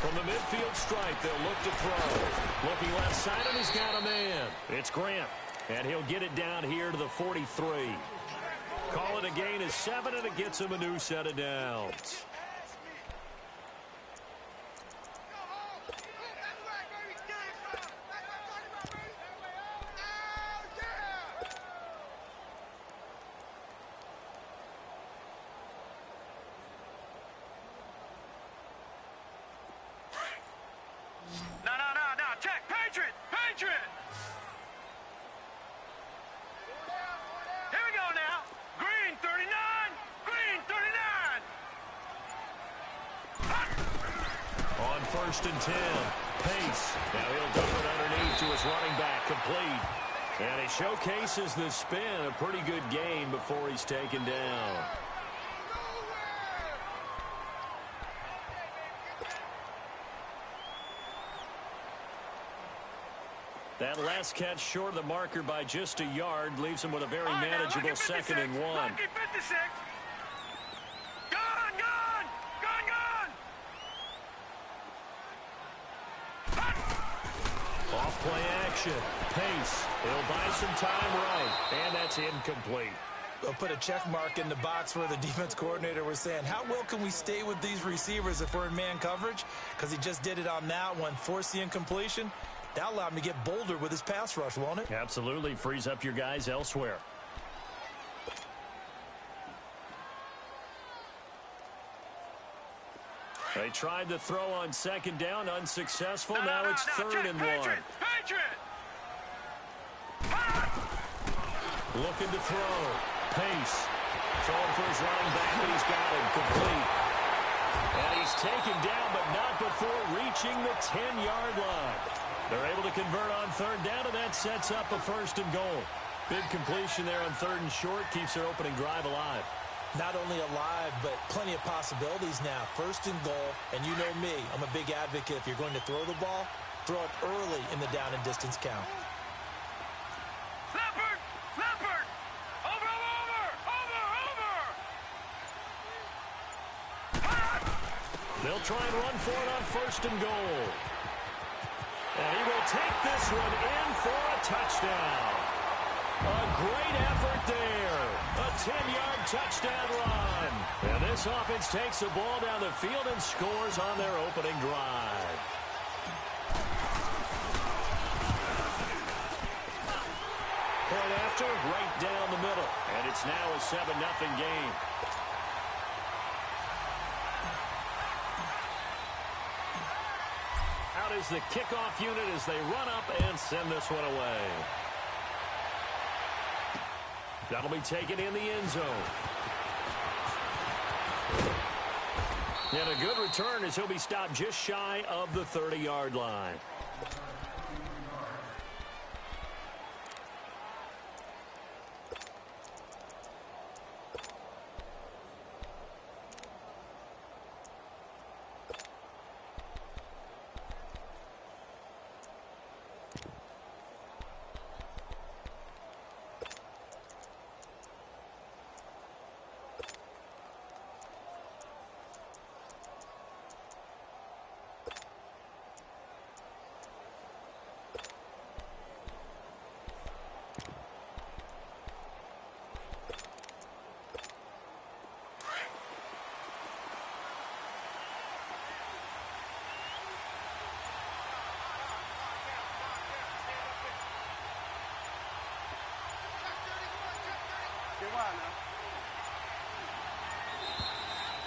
From the midfield stripe, they'll look to throw. Looking left side, and he's got a man. It's Grant, and he'll get it down here to the 43. Call it a gain of 7, and it gets him a new set of downs. First and 10. Pace. Now he'll dump it underneath to his running back. Complete. And he showcases the spin. A pretty good gain before he's taken down. That last catch short of the marker by just a yard leaves him with a very manageable 2nd and 1. Lucky 56. Play action. Pace. He'll buy some time right. And that's incomplete. We'll put a check mark in the box where the defense coordinator was saying, how well can we stay with these receivers if we're in man coverage? Because he just did it on that one. Force the incompletion. That allowed him to get bolder with his pass rush, won't it? Absolutely. Frees up your guys elsewhere. They tried to throw on 2nd down, unsuccessful. Now it's 3rd and 1. Looking to throw. Pace. Throwing for his running back, but he's got him. Complete. And he's taken down, but not before reaching the 10-yard line. They're able to convert on 3rd down, and that sets up a 1st and goal. Big completion there on 3rd and short. Keeps their opening drive alive. Not only alive, but plenty of possibilities now. 1st and goal, and you know me, I'm a big advocate. If you're going to throw the ball, throw it early in the down and distance count. Leopard! Over! They'll try and run for it on 1st and goal. And he will take this one in for a touchdown. A great effort there. A 10-yard touchdown run. And this offense takes the ball down the field and scores on their opening drive. Point after, right down the middle. And it's now a 7-0 game. Out is the kickoff unit as they run up and send this one away. That'll be taken in the end zone. And a good return as he'll be stopped just shy of the 30-yard line.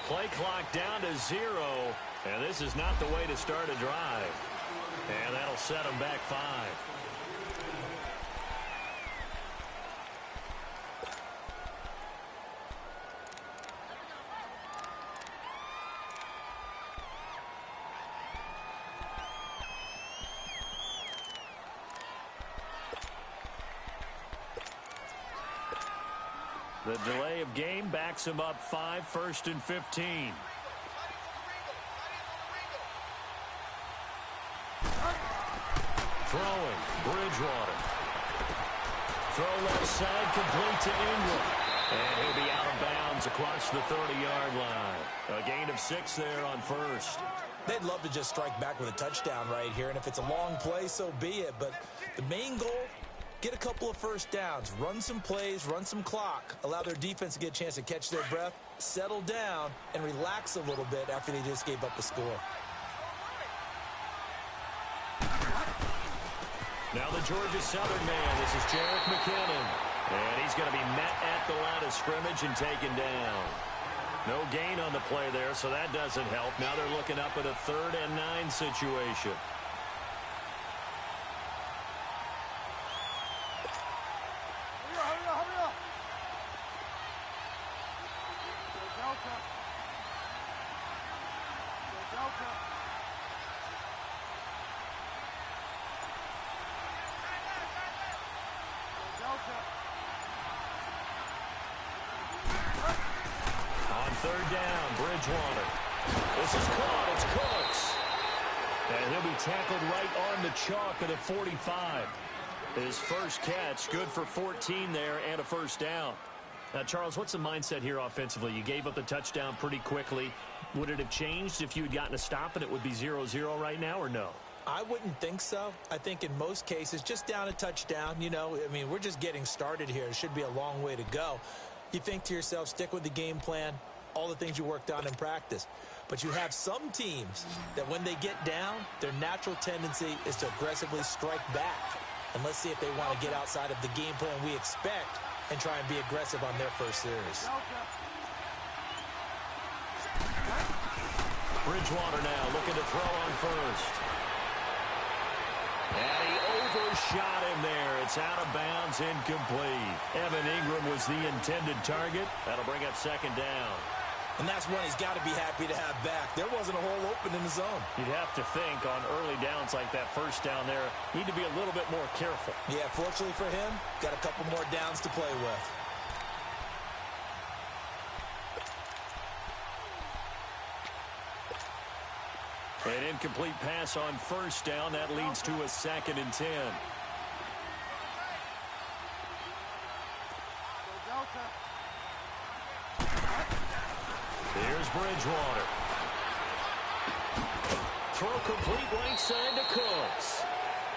Play clock down to 0, and this is not the way to start a drive. And that'll set them back 5. The delay of game backs him up 5, 1st and 15. Throwing, Bridgewater. Throw left side, complete to Ingram. And he'll be out of bounds across the 30-yard line. A gain of 6 there on first. They'd love to just strike back with a touchdown right here, and if it's a long play, so be it. But the main goal, get a couple of first downs, run some plays, run some clock, allow their defense to get a chance to catch their breath, settle down, and relax a little bit after they just gave up a score. Now the Georgia Southern man, this is Jerick McKinnon. And he's going to be met at the line of scrimmage and taken down. No gain on the play there, so that doesn't help. Now they're looking up at a 3rd and 9 situation. On 3rd down, Bridgewater. This is caught. It's Cooks. And he'll be tackled right on the chalk at a 45. His first catch, good for 14 there and a first down. Now, Charles, what's the mindset here offensively? You gave up the touchdown pretty quickly. Would it have changed if you had gotten a stop and it would be 0-0 right now, or no? I wouldn't think so. I think in most cases, just down a touchdown, you know, I mean, we're just getting started here. It should be a long way to go. You think to yourself, stick with the game plan, all the things you worked on in practice. But you have some teams that when they get down, their natural tendency is to aggressively strike back. And let's see if they want to get outside of the game plan we expect and try and be aggressive on their first series. Bridgewater now looking to throw on first. And he overshot him there. It's out of bounds, incomplete. Evan Ingram was the intended target. That'll bring up 2nd down. And that's one he's got to be happy to have back. There wasn't a hole open in the zone. You'd have to think on early downs like that first down there, need to be a little bit more careful. Yeah, fortunately for him, got a couple more downs to play with. An incomplete pass on first down. That leads to a 2nd and 10. Here's Bridgewater. Throw complete right side to Cooks.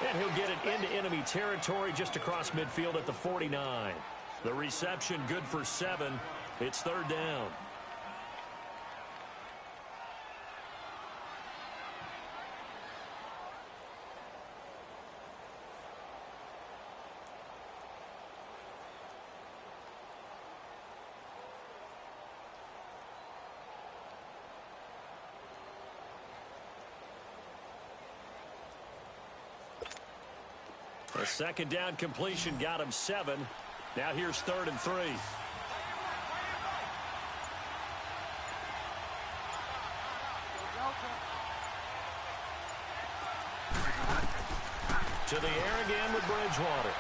And he'll get it into enemy territory just across midfield at the 49. The reception good for 7. It's 3rd down. A 2nd down completion got him 7. Now here's 3rd and 3. To the air again with Bridgewater.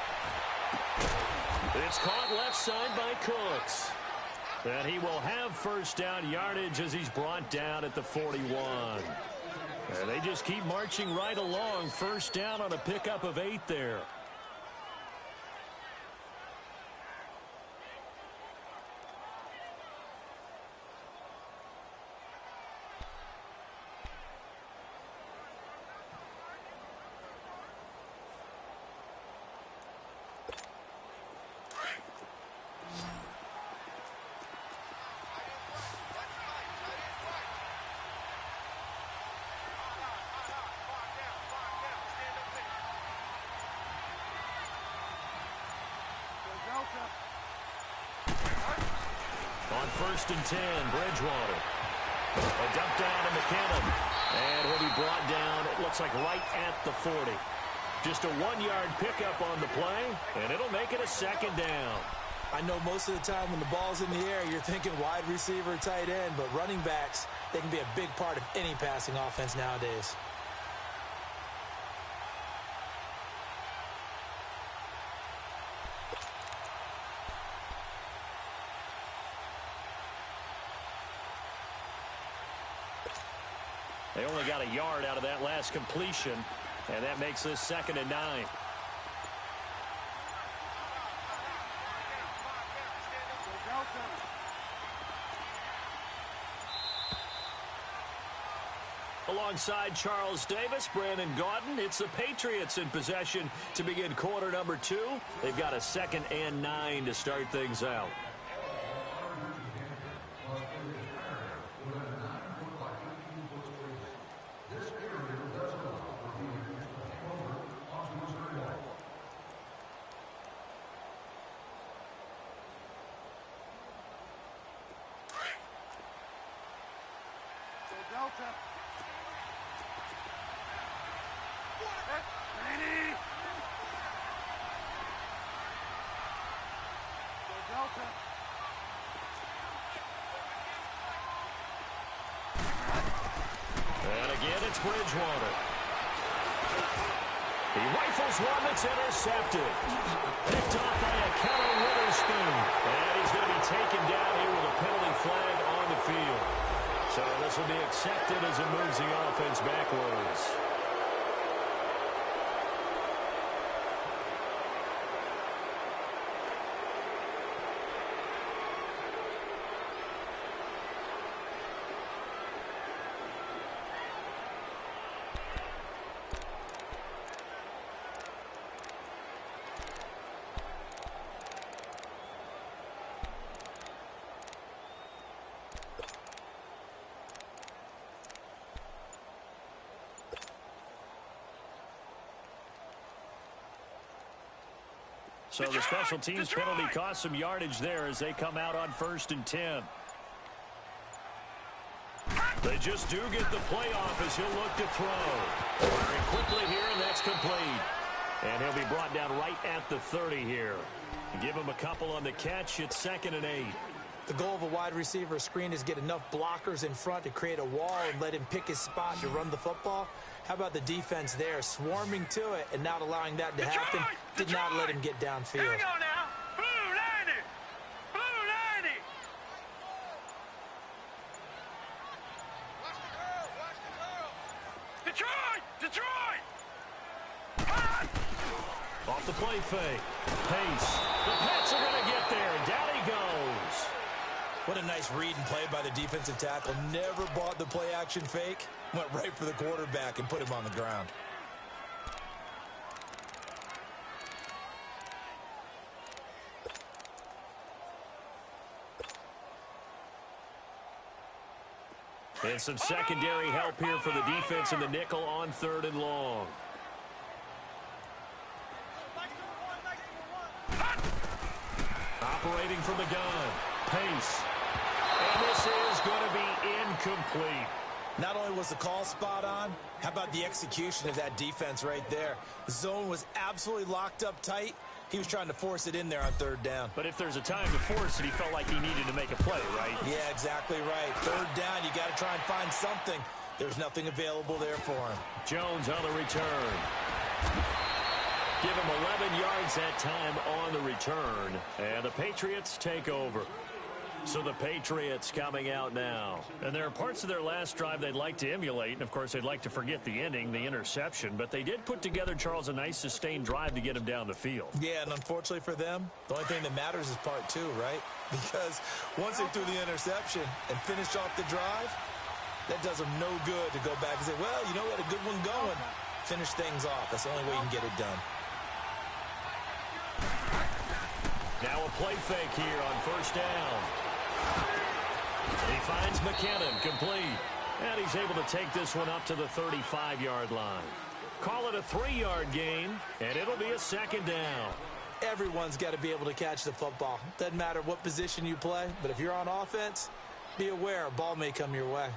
It's caught left side by Cooks. And he will have first down yardage as he's brought down at the 41. And they just keep marching right along. First down on a pickup of 8 there. On 1st and 10, Bridgewater. A dump down to McKinnon. And he'll be brought down, it looks like right at the 40. Just a 1-yard pickup on the play, and it'll make it a 2nd down. I know most of the time when the ball's in the air, you're thinking wide receiver, tight end, but running backs, they can be a big part of any passing offense nowadays. They only got a yard out of that last completion, and that makes this 2nd and 9. alongside Charles Davis, Brandon Gaudin. It's the Patriots in possession to begin quarter number 2. They've got a 2nd and 9 to start things out. Delta. Ready. Delta. And again, it's Bridgewater. He rifles one that's intercepted. Picked off by a Keller Witherspoon. And he's going to be taken down here with a penalty flag on the field. So this will be accepted as it moves the offense backwards. So the special teams penalty cost some yardage there as they come out on 1st and 10. They just do get the play off as he'll look to throw. Very quickly here, and that's complete. And he'll be brought down right at the 30 here. Give him a couple on the catch. It's 2nd and 8. The goal of a wide receiver screen is get enough blockers in front to create a wall and let him pick his spot to run the football. How about the defense there, swarming to it and not allowing that to happen? Did not let him get downfield. Hang on now. Blue 90. Blue 90. Detroit! Detroit! Off the play fake. Pace. The Pats are going to get there. Down he goes. What a nice read and play by the defensive tackle. Never bought the play action fake. Went right for the quarterback and put him on the ground. And some secondary help here for the defense in the nickel on 3rd and long. Operating from the gun. Pace. And this is going to be incomplete. Not only was the call spot on, how about the execution of that defense right there? The zone was absolutely locked up tight. He was trying to force it in there on 3rd down. But if there's a time to force it, he felt like he needed to make a play, right? Yeah, exactly right. 3rd down, you got to try and find something. There's nothing available there for him. Jones on the return. Give him 11 yards that time on the return. And the Patriots take over. So the Patriots coming out now. And there are parts of their last drive they'd like to emulate. And, of course, they'd like to forget the ending, the interception. But they did put together, Charles, a nice sustained drive to get him down the field. Yeah, and unfortunately for them, the only thing that matters is part 2, right? Because once they threw the interception and finished off the drive, that does them no good to go back and say, well, you know, we had a good one going. Finish things off. That's the only way you can get it done. Now a play fake here on 1st down. He finds McKinnon complete. And he's able to take this one up to the 35-yard line. Call it a 3-yard gain, and it'll be a 2nd down. Everyone's got to be able to catch the football. Doesn't matter what position you play, but if you're on offense, be aware a ball may come your way.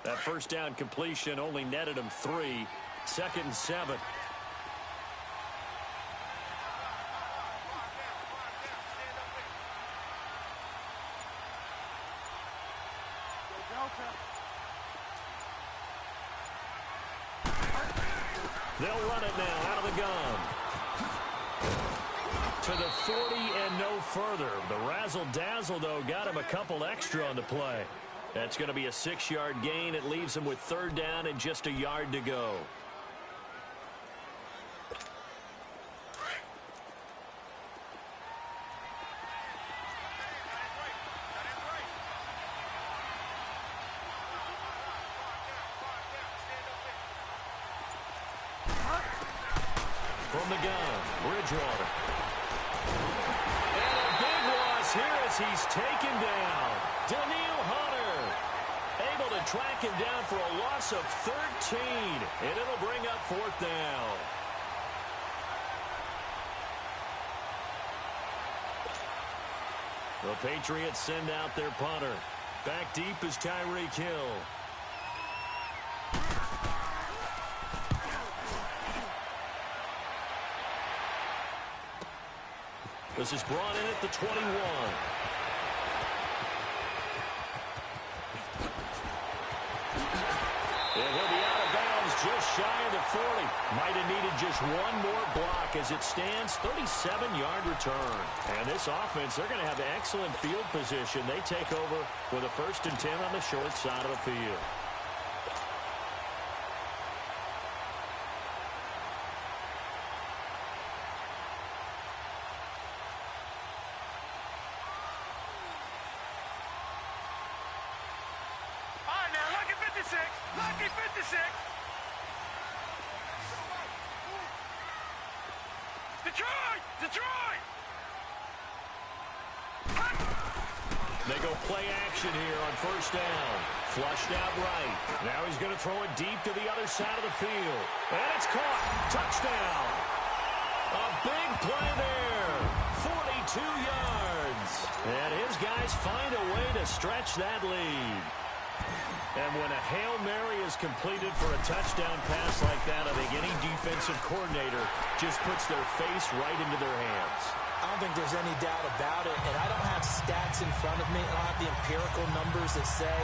That 1st down completion only netted him 3. 2nd and 7. They'll run it now out of the gun. To the 40 and no further. The razzle-dazzle, though, got him a couple extra on the play. That's going to be a 6-yard gain. It leaves him with 3rd down and just a yard to go. from the gun, Bridgewater. And a big loss here as he's taken down. Daniil Hunter able to track him down for a loss of 13, and it'll bring up 4th down. The Patriots send out their punter. Back deep is Tyreek Hill. This is brought in at the 21. And he'll be out of bounds just shy of the 40. Might have needed just one more block as it stands, 37-yard return. And this offense, they're going to have excellent field position. They take over with a 1st and 10 on the short side of the field. Lucky 56. Detroit! Detroit! They go play action here on 1st down. Flushed out right. Now he's going to throw it deep to the other side of the field. And it's caught. Touchdown. A big play there. 42 yards. And his guys find a way to stretch that lead. And when a Hail Mary is completed for a touchdown pass like that, I think any defensive coordinator just puts their face right into their hands. I don't think there's any doubt about it, and I don't have stats in front of me. I don't have the empirical numbers that say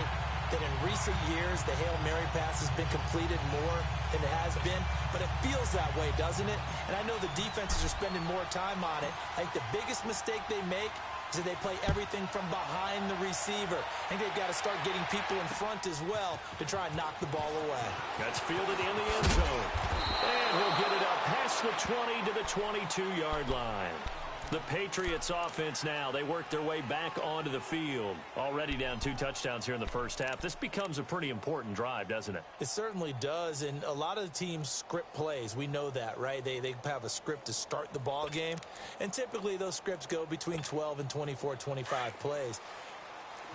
that in recent years the Hail Mary pass has been completed more than it has been, but it feels that way, doesn't it? And I know the defenses are spending more time on it. I think the biggest mistake they make is that they play everything from behind the receiver. I think they've got to start getting people in front as well to try and knock the ball away. That's fielded in the end zone. And he'll get it up past the 20 to the 22-yard line. The Patriots offense now, they work their way back onto the field. Already down 2 touchdowns here in the first half. This becomes a pretty important drive, doesn't it? It certainly does, and a lot of the teams script plays. We know that, right? They have a script to start the ball game, and typically those scripts go between 12 and 24, 25 plays.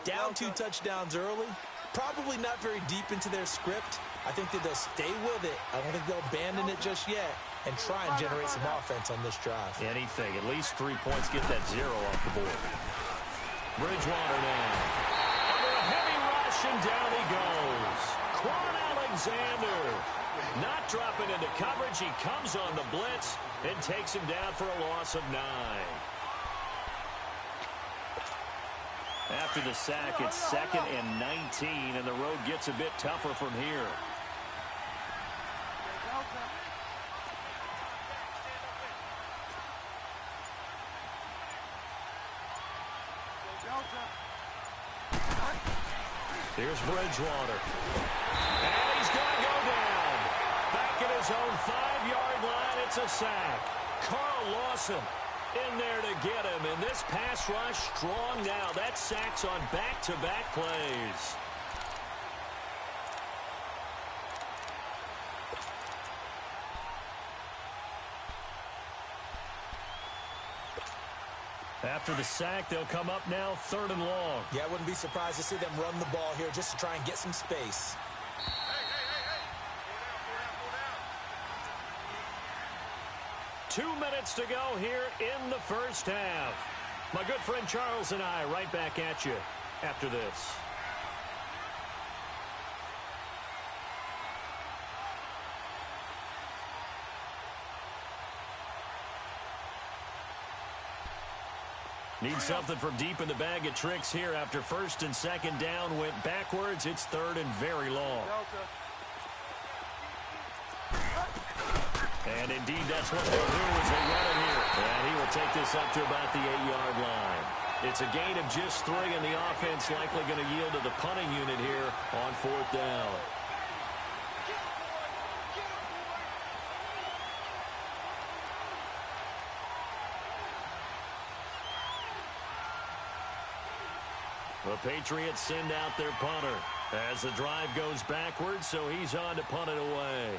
Down 2 touchdowns early, probably not very deep into their script. I think that they'll stay with it. I don't think they'll abandon it just yet and try and generate some offense on this drive. Anything. At least 3 points. Get that 0 off the board. Bridgewater now. Under a heavy rush, and down he goes. Quan Alexander not dropping into coverage. He comes on the blitz and takes him down for a loss of 9. After the sack, it's 2nd and 19, and the road gets a bit tougher from here. Here's Bridgewater. And he's going to go down. Back at his own 5-yard line, it's a sack. Carl Lawson in there to get him. And this pass rush strong now. That sack's on back-to-back plays. After the sack, they'll come up now 3rd and long. Yeah, I wouldn't be surprised to see them run the ball here just to try and get some space. Hey. 2 minutes to go here in the first half. My good friend Charles and I right back at you after this. Need something from deep in the bag of tricks here after 1st and 2nd down went backwards. It's 3rd and very long. And indeed, that's what they'll do as they run it here. And he will take this up to about the 8-yard line. It's a gain of just 3, and the offense likely going to yield to the punting unit here on 4th down. The Patriots send out their punter as the drive goes backwards, so he's on to punt it away.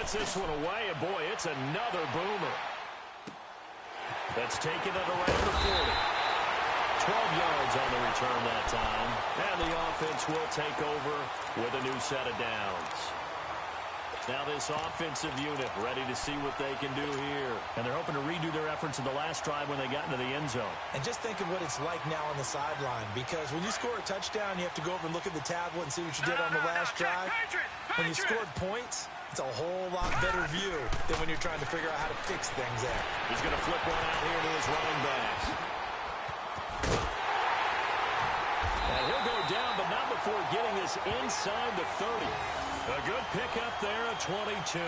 Gets this one away, and boy, it's another boomer. That's taken it around the 40. 12 yards on the return that time. And the offense will take over with a new set of downs. Now this offensive unit ready to see what they can do here. And they're hoping to redo their efforts in the last drive when they got into the end zone. And just think of what it's like now on the sideline. Because when you score a touchdown, you have to go over and look at the tablet and see what you did on the last drive. When you scored points, it's a whole lot better view than when you're trying to figure out how to fix things there. He's going to flip one out here to his running backs. And he'll go down, but not before getting this inside the 30. A good pickup there at 22.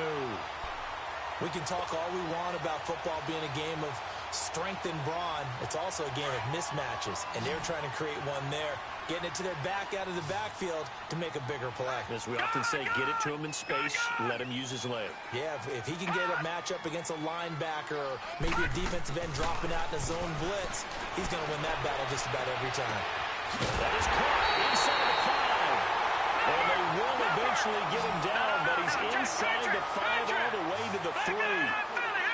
We can talk all we want about football being a game of strength and brawn. It's also a game of mismatches, and they're trying to create one there, getting it to their back out of the backfield to make a bigger play. As we often say, get it to him in space, let him use his leg. Yeah, if he can get a matchup against a linebacker or maybe a defensive end dropping out in a zone blitz, he's going to win that battle just about every time. That is caught inside the 5. And they will eventually get him down, but he's inside the 5 all the way to the 3.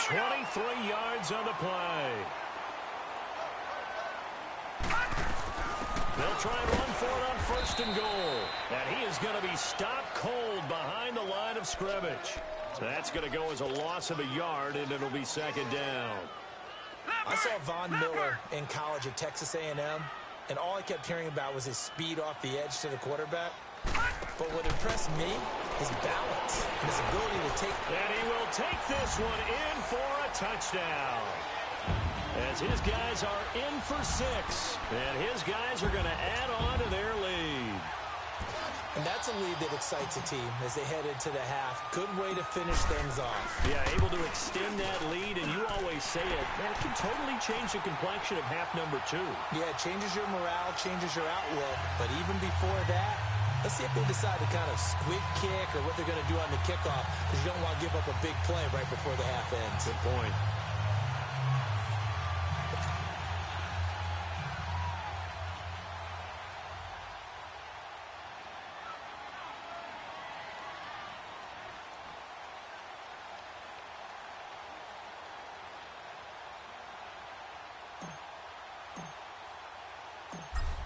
23 yards on the play. They'll try and run for it on 1st and goal. And he is going to be stopped cold behind the line of scrimmage. So that's going to go as a loss of a yard, and it'll be 2nd down. I saw Von Miller in college at Texas A&M, and all I kept hearing about was his speed off the edge to the quarterback. But what impressed me, his balance and his ability to take. And he will take this one in for a touchdown. As his guys are in for 6. And his guys are going to add on to their lead. And that's a lead that excites a team as they head into the half. Good way to finish things off. Yeah, able to extend that lead, and you always say it, man, it can totally change the complexion of half number 2. Yeah, it changes your morale, changes your outlook. But even before that, let's see if they decide to kind of squib kick or what they're going to do on the kickoff, because you don't want to give up a big play right before the half ends. Good point.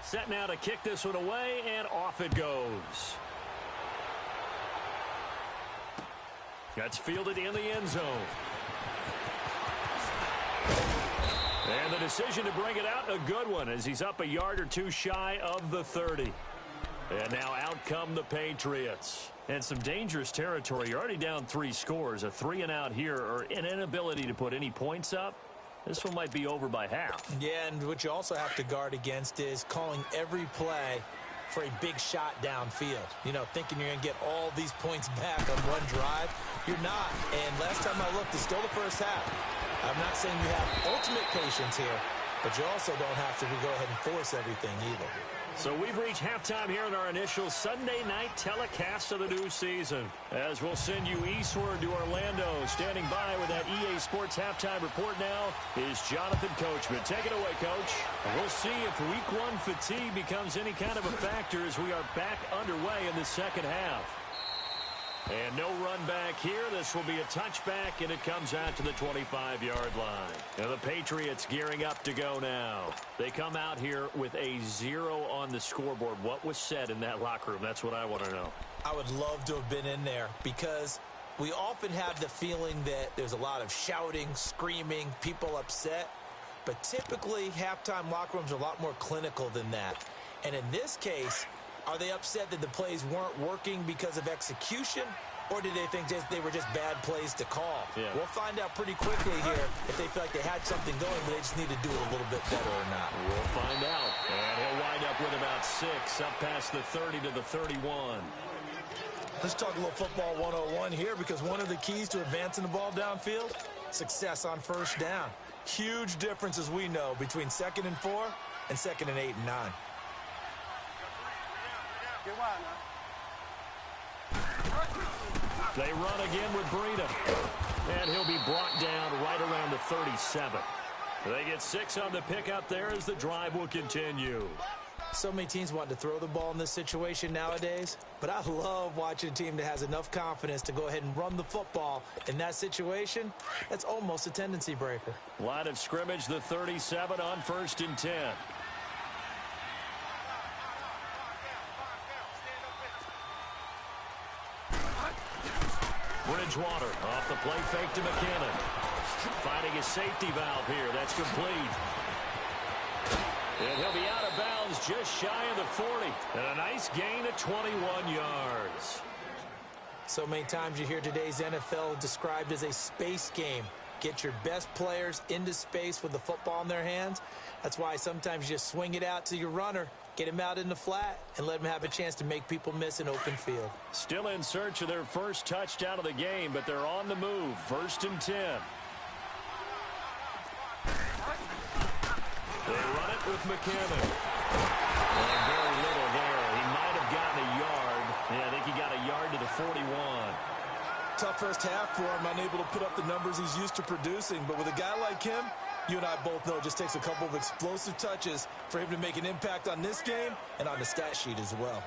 Set now to kick this one away, and off it goes. That's fielded in the end zone. And the decision to bring it out, a good one, as he's up a yard or 2 shy of the 30. And now out come the Patriots. And some dangerous territory. You're already down 3 scores. A 3-and-out here, or an inability to put any points up. This one might be over by half. Yeah, and what you also have to guard against is calling every play for a big shot downfield. You know, thinking you're going to get all these points back on one drive. You're not. And last time I looked, it's still the first half. I'm not saying you have ultimate patience here, but you also don't have to go ahead and force everything either. So we've reached halftime here in our initial Sunday night telecast of the new season. As we'll send you eastward to Orlando. Standing by with that EA Sports halftime report now is Jonathan Coachman. Take it away, Coach. We'll see if Week 1 fatigue becomes any kind of a factor as we are back underway in the second half. And no run back here. This will be a touchback, and it comes out to the 25-yard line. Now the Patriots gearing up to go now. They come out here with a 0 on the scoreboard. What was said in that locker room? That's what I want to know. I would love to have been in there because we often have the feeling that there's a lot of shouting, screaming, people upset. But typically, halftime locker rooms are a lot more clinical than that. And in this case, are they upset that the plays weren't working because of execution, or did they think they were just bad plays to call? Yeah. We'll find out pretty quickly here if they feel like they had something going, but they just need to do it a little bit better or not. We'll find out. And he'll wind up with about 6, up past the 30 to the 31. Let's talk a little football 101 here, because one of the keys to advancing the ball downfield, success on first down. Huge difference, as we know, between 2nd and 4 and 2nd and 8 and 9. They run again with Breida. And he'll be brought down right around the 37. They get 6 on the pickup there as the drive will continue. So many teams want to throw the ball in this situation nowadays, but I love watching a team that has enough confidence to go ahead and run the football. In that situation, that's almost a tendency breaker. Line of scrimmage, the 37 on 1st and 10. Bridgewater off the play fake to McKinnon. Finding his safety valve here. That's complete. And he'll be out of bounds just shy of the 40. And a nice gain of 21 yards. So many times you hear today's NFL described as a space game. Get your best players into space with the football in their hands. That's why sometimes you just swing it out to your runner, get him out in the flat, and let him have a chance to make people miss an open field. Still in search of their first touchdown of the game, but they're on the move. 1st and 10. They run it with McKinnon. And very little there. He might have gotten a yard. Yeah, I think he got a yard to the 41. Tough first half for him, unable to put up the numbers he's used to producing. But with a guy like him, you and I both know it just takes a couple of explosive touches for him to make an impact on this game and on the stat sheet as well.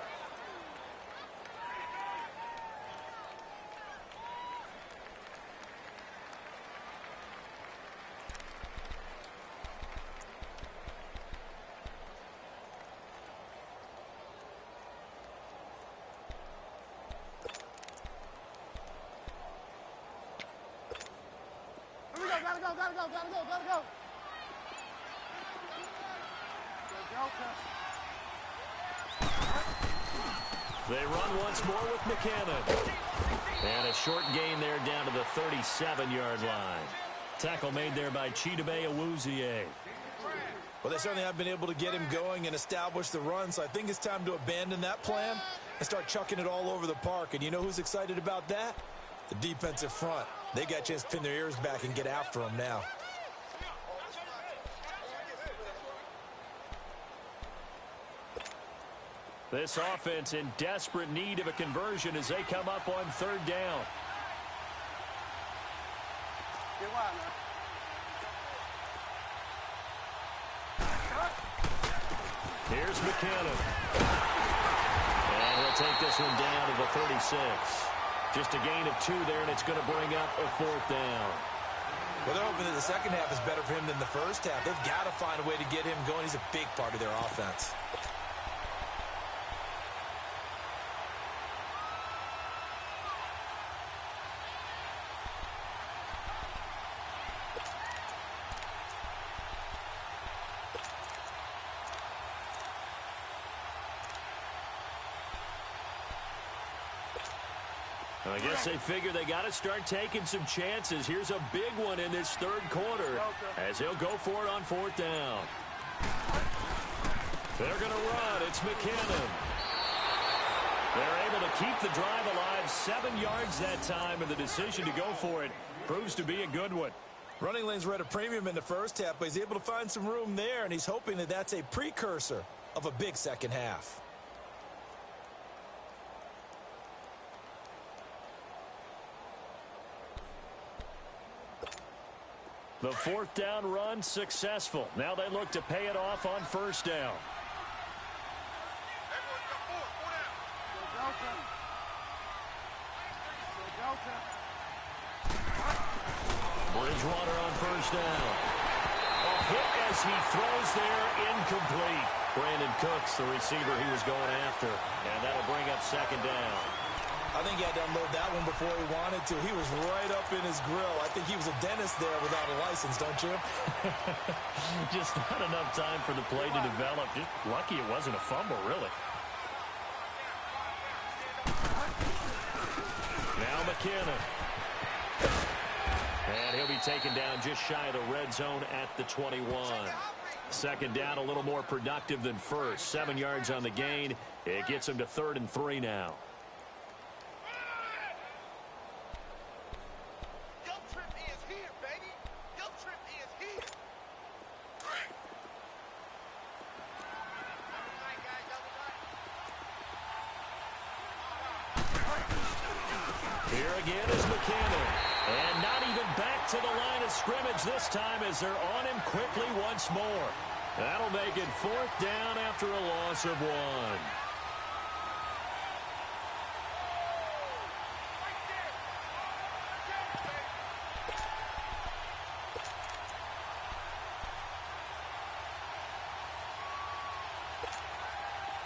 Gotta go. They run once more with McKinnon. And a short gain there down to the 37-yard line. Tackle made there by Chidobe Awuzie. Well, they certainly have been able to get him going and establish the run, so I think it's time to abandon that plan and start chucking it all over the park. And you know who's excited about that? The defensive front. They got a chance to pin their ears back and get after him now. This offense in desperate need of a conversion as they come up on 3rd down. Here's McKinnon. And he'll take this one down to the 36. Just a gain of 2 there, and it's going to bring up a 4th down. Well, they're hoping that the second half is better for him than the first half. They've got to find a way to get him going. He's a big part of their offense. I guess they figure they got to start taking some chances. Here's a big one in this 3rd quarter as he'll go for it on 4th down. They're going to run. It's McKinnon. They're able to keep the drive alive. 7 yards that time, and the decision to go for it proves to be a good one. Running lanes were at a premium in the first half, but he's able to find some room there, and he's hoping that that's a precursor of a big second half. The 4th down run successful. Now they look to pay it off on 1st down. Bridgewater on 1st down. A hit as he throws there, incomplete. Brandon Cooks, the receiver he was going after. And that'll bring up 2nd down. I think he had to unload that one before he wanted to. He was right up in his grill. I think he was a dentist there without a license, don't you? Just not enough time for the play to develop. Just lucky it wasn't a fumble, really. Now McKinnon. And he'll be taken down just shy of the red zone at the 21. 2nd down, a little more productive than first. 7 yards on the gain. It gets him to 3rd and 3 now. Here again is McKinnon. And not even back to the line of scrimmage this time as they're on him quickly once more. That'll make it 4th down after a loss of 1.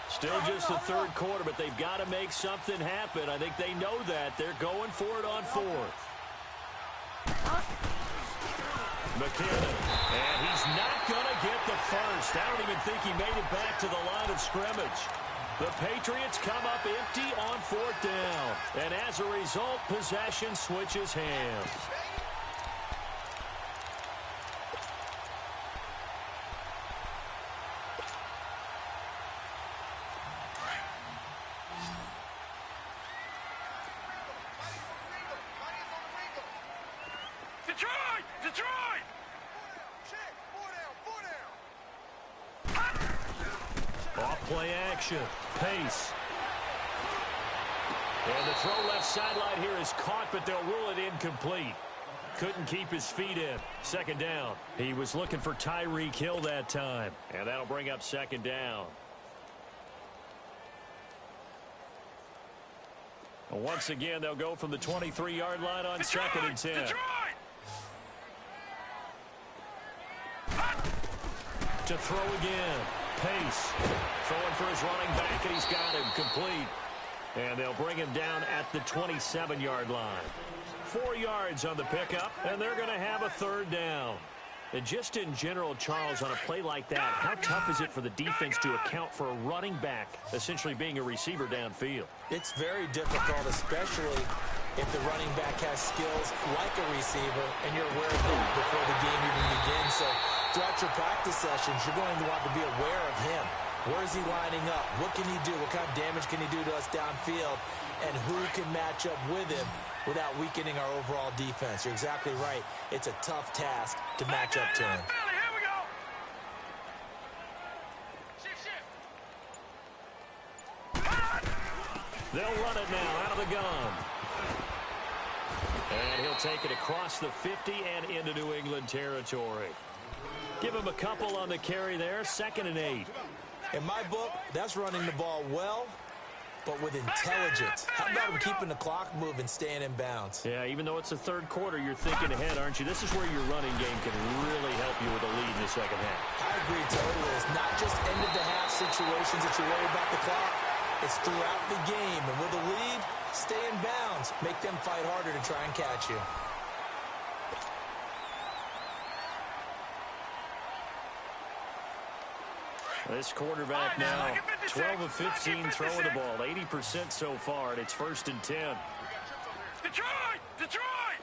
Still just the 3rd quarter, but they've got to make something happen. I think they know that. They're going for it on 4th. McKinnon, and he's not going to get the first. I don't even think he made it back to the line of scrimmage. The Patriots come up empty on 4th down, and as a result, possession switches hands. Detroit! Detroit! Off play action. Pace. And the throw left sideline here is caught, but they'll rule it incomplete. Couldn't keep his feet in. 2nd down. He was looking for Tyreek Hill that time. And that'll bring up 2nd down. Once again, they'll go from the 23-yard line on Detroit! 2nd and 10. Detroit! To throw again. Pace. Throwing for his running back, and he's got him complete. And they'll bring him down at the 27-yard line. 4 yards on the pickup, and they're going to have a 3rd down. And just in general, Charles, on a play like that, how tough is it for the defense to account for a running back essentially being a receiver downfield? It's very difficult, especially if the running back has skills like a receiver, and you're aware of that before the game even begins. So throughout your practice sessions, you're going to want to be aware of him. Where is he lining up? What can he do? What kind of damage can he do to us downfield? And who can match up with him without weakening our overall defense? You're exactly right. It's a tough task to match up to him. Philly, here we go. Shift. They'll run it now out of the gun. And he'll take it across the 50 and into New England territory. Give him a couple on the carry there. 2nd and 8. In my book, that's running the ball well, but with intelligence. How about him keeping the clock moving, staying in bounds? Yeah, even though it's the 3rd quarter, you're thinking ahead, aren't you? This is where your running game can really help you with a lead in the 2nd half. I agree totally. It's not just end-of-the-half situations that you worry about the clock. It's throughout the game. And with a lead, stay in bounds. Make them fight harder to try and catch you. This quarterback now, 12 of 15 throwing the ball, 80% so far, and it's 1st and 10. Detroit! Detroit!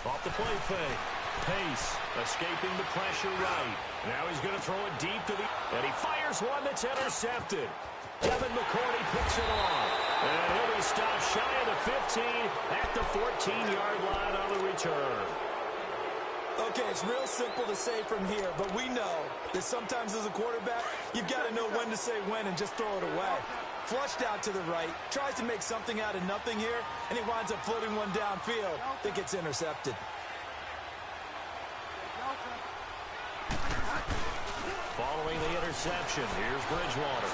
Off the play fake. Pace escaping the pressure right. Now he's going to throw it deep to the... And he fires one that's intercepted. Devin McCourty picks it off. And he'll be stopped shy of the 15 at the 14-yard line on the return. Okay, it's real simple to say from here, but we know that sometimes as a quarterback, you've got to know when to say when and just throw it away. Flushed out to the right, tries to make something out of nothing here, and he winds up floating one downfield that gets intercepted. Following the interception, here's Bridgewater.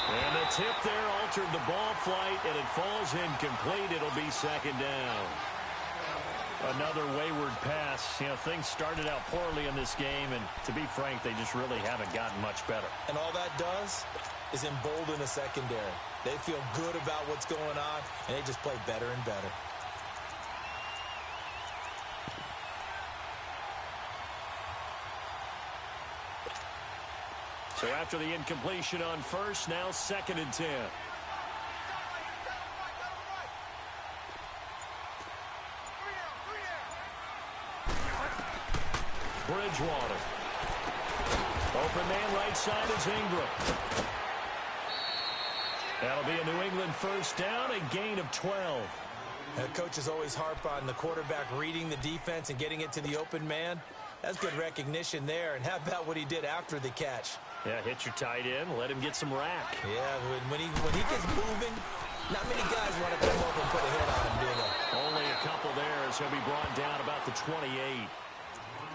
And the tip there altered the ball flight, and it falls incomplete. It'll be 2nd down. Another wayward pass. You know, things started out poorly in this game, and to be frank, they just really haven't gotten much better. And all that does is embolden the secondary. They feel good about what's going on, and they just play better and better. So after the incompletion on 1st, now 2nd and 10. Bridgewater. Open man right side is Ingram. That'll be a New England 1st down, a gain of 12. Coaches always harp on the quarterback reading the defense and getting it to the open man. That's good recognition there. And how about what he did after the catch? Yeah, hit your tight end, let him get some rack. Yeah, when he gets moving, not many guys want to come over and put a hit on him, do they? Only a couple there as he'll be brought down about the 28.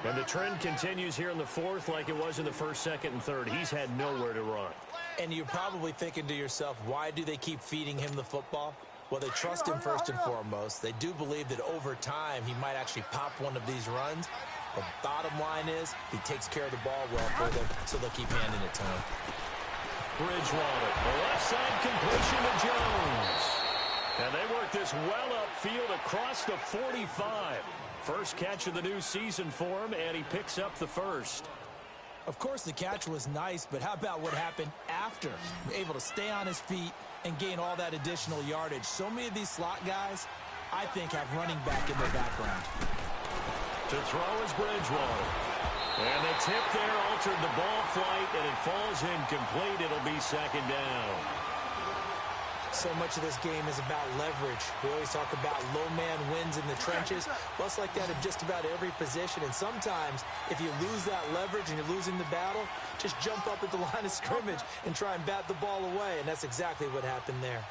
And the trend continues here in the fourth like it was in the first, second, and third. He's had nowhere to run. And you're probably thinking to yourself, why do they keep feeding him the football? Well, they trust him first and foremost. They do believe that over time he might actually pop one of these runs. The bottom line is he takes care of the ball well for them, so they'll keep handing it to him. Bridgewater, the left side completion to Jones. And they work this well upfield across the 45. First catch of the new season for him, and he picks up the first. Of course, the catch was nice, but how about what happened after? Able to stay on his feet and gain all that additional yardage. So many of these slot guys, I think, have running back in their background. To throw is Bridgewater. And the tip there altered the ball flight, and it falls incomplete. It'll be second down. So much of this game is about leverage. We always talk about low man wins in the trenches. Well, it's like that in just about every position. And sometimes, if you lose that leverage and you're losing the battle, just jump up at the line of scrimmage and try and bat the ball away. And that's exactly what happened there.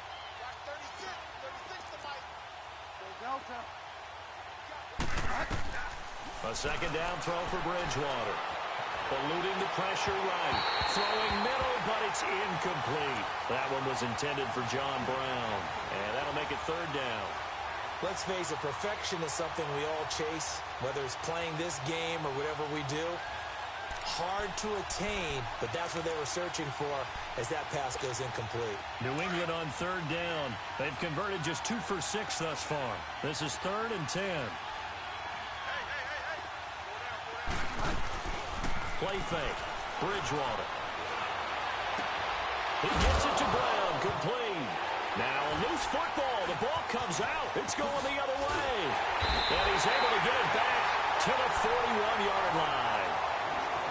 A second down throw for Bridgewater. Eluding the pressure right. Throwing middle, but it's incomplete. That one was intended for John Brown. And that'll make it third down. Let's face it, perfection is something we all chase, whether it's playing this game or whatever we do. Hard to attain, but that's what they were searching for as that pass goes incomplete. New England on third down. They've converted just 2 for 6 thus far. This is 3rd and 10. Play fake. Bridgewater. He gets it to Brown. Complete. Now a loose football. The ball comes out. It's going the other way. And he's able to get it back to the 41-yard line.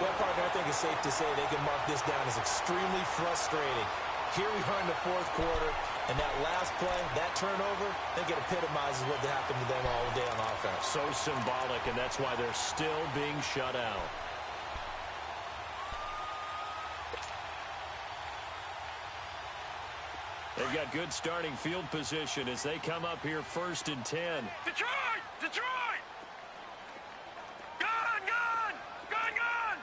Well, Parker, I think it's safe to say they can mark this down as extremely frustrating. Here we are in the fourth quarter, and that last play, that turnover, I think it epitomizes what happened to them all day on offense. So symbolic, and that's why they're still being shut out. They've got good starting field position as they come up here 1st and 10. Detroit! Detroit! Gun! Gun! Gun! Gun!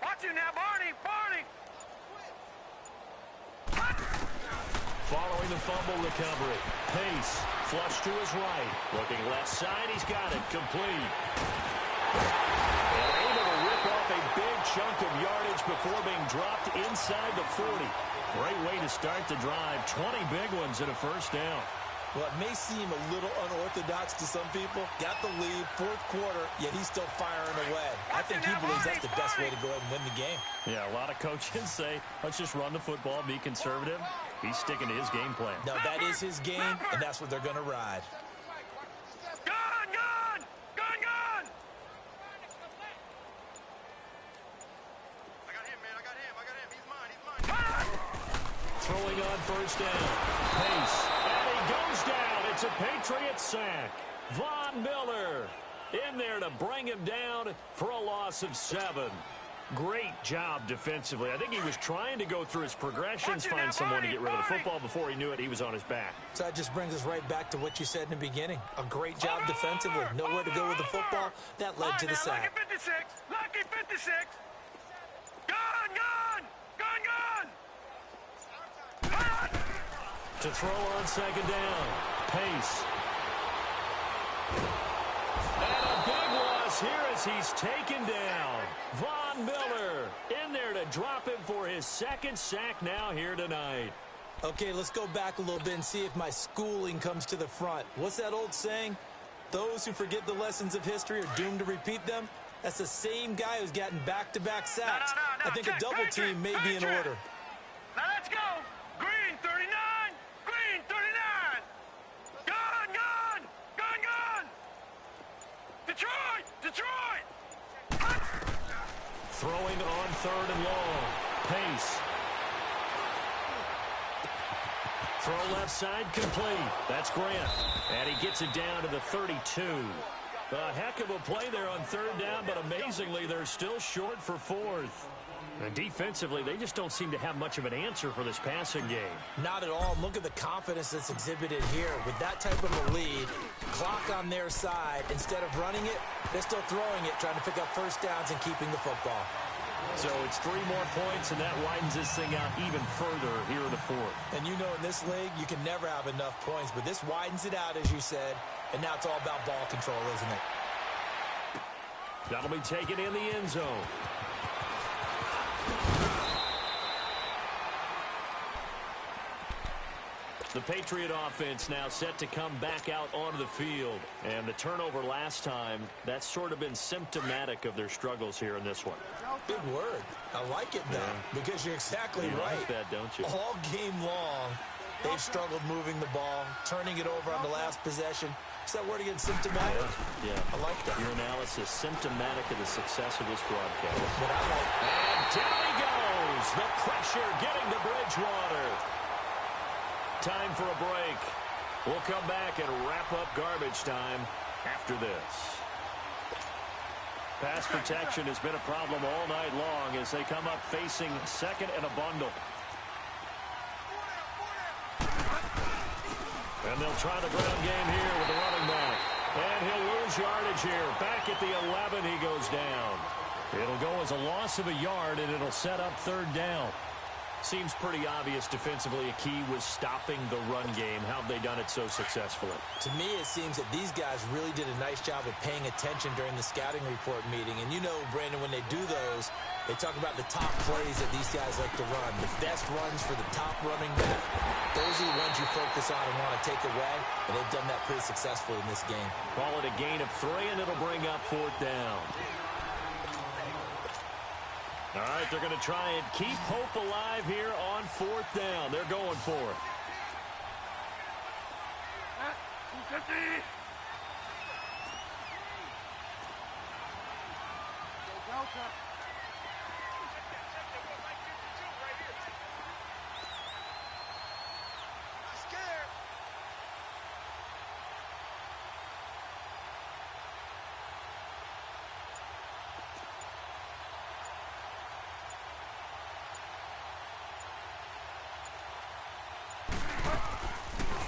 Watch him now, Barney! Barney! Following the fumble recovery. Pace. Flush to his right. Looking left side. He's got it. Complete. And able to rip off a big chunk of yardage before being dropped inside the 40. Great way to start the drive. 20 big ones and a first down. Well, it may seem a little unorthodox to some people. Got the lead, fourth quarter, yet he's still firing away. I think he believes that's the best way to go ahead and win the game. Yeah, a lot of coaches say, let's just run the football, be conservative. He's sticking to his game plan. No, that is his game, and that's what they're going to ride. Gun! Gun! Gun! Gun! I got him, man. I got him. I got him. He's mine. He's mine. Throwing on first down. Pace. And he goes down. It's a Patriot sack. Von Miller in there to bring him down for a loss of 7. Great job defensively. I think he was trying to go through his progressions, find someone to get rid of the football. Before he knew it, he was on his back. So that just brings us right back to what you said in the beginning. A great job defensively. Nowhere to go with the football. That led to the sack. Lucky 56. Lucky 56. Gun! Gun! Gun! Gun! To throw on second down. Pace. And a big loss here as he's taken down. Von Miller in there to drop him for his 2nd sack now here tonight. Okay, let's go back a little bit and see if my schooling comes to the front. What's that old saying? Those who forget the lessons of history are doomed to repeat them. That's the same guy who's gotten back-to-back sacks. No, I think a double team may be in order. Now let's go. Green 39. Green 39. Gun! Gun! Gun! Gun! Detroit! Detroit! Throwing on 3rd and long. Pace. Throw left side complete. That's Grant. And he gets it down to the 32. A heck of a play there on 3rd down, but amazingly, they're still short for 4th. And defensively, they just don't seem to have much of an answer for this passing game. Not at all. Look at the confidence that's exhibited here. With that type of a lead, clock on their side, instead of running it, they're still throwing it, trying to pick up first downs and keeping the football. So it's 3 more points, and that widens this thing out even further here in the fourth. And you know in this league, you can never have enough points, but this widens it out, as you said, and now it's all about ball control, isn't it? That'll be taken in the end zone. The Patriot offense now set to come back out onto the field. And the turnover last time, that's sort of been symptomatic of their struggles here in this one. Big word. I like it, though, because you're exactly right. You like that, don't you? All game long, they've struggled moving the ball, turning it over on the last possession. Is that word again, symptomatic? Yeah. I like that. Your analysis, symptomatic of the success of this broadcast. But I like And down he goes. The pressure getting to Bridgewater. Time for a break. We'll come back and wrap up garbage time after this. Pass protection has been a problem all night long as they come up facing second and a bundle. And they'll try the ground game here with the running back. And he'll lose yardage here. Back at the 11, he goes down. It'll go as a loss of a yard, and it'll set up third down. Seems pretty obvious defensively a key was stopping the run game. How have they done it so successfully? To me, it seems that these guys really did a nice job of paying attention during the scouting report meeting. And you know, Brandon, when they do those, they talk about the top plays that these guys like to run. The best runs for the top running back. Those are the ones you focus on and want to take away. And they've done that pretty successfully in this game. Call it a gain of 3, and it'll bring up fourth down. All right, they're going to try and keep hope alive here on fourth down. They're going for it. 250. Go, Delta. Not scared.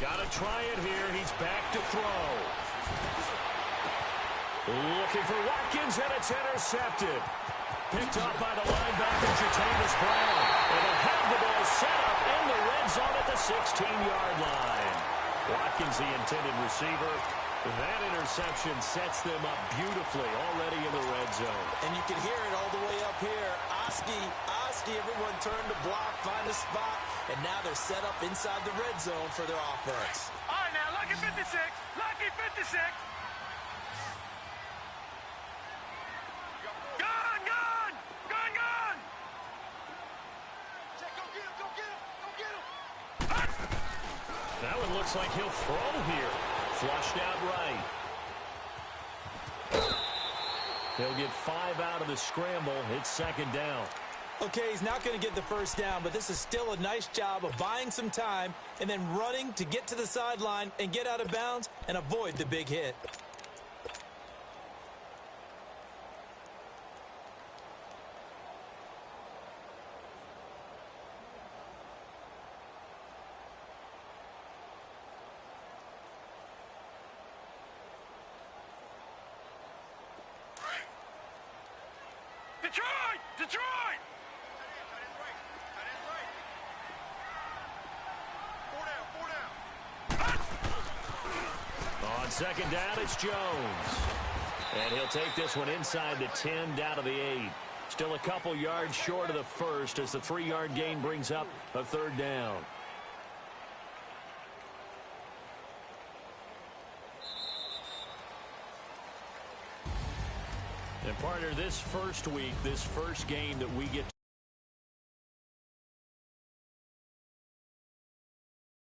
Got to try it here. He's back to throw. Looking for Watkins, and it's intercepted. Picked up by the linebacker, Jatavis Brown. And they'll have the ball set up in the red zone at the 16-yard line. Watkins, the intended receiver. That interception sets them up beautifully already in the red zone. And you can hear it all the way up here. Oski, everyone turned to block, find a spot, and now they're set up inside the red zone for their offense. All right, now, lucky 56. Lucky 56. Gone, gone. Gone, gone. Check, go get him, go get him, go get him. That one looks like he'll throw here. Flushed out right. He'll get 5 out of the scramble. It's second down. Okay, he's not going to get the first down, but this is still a nice job of buying some time and then running to get to the sideline and get out of bounds and avoid the big hit. Detroit! Detroit! On second down, it's Jones. And he'll take this one inside the 10, down to the 8. Still a couple yards short of the first as the 3-yard gain brings up a third down. And partner, this first week, this first game that we get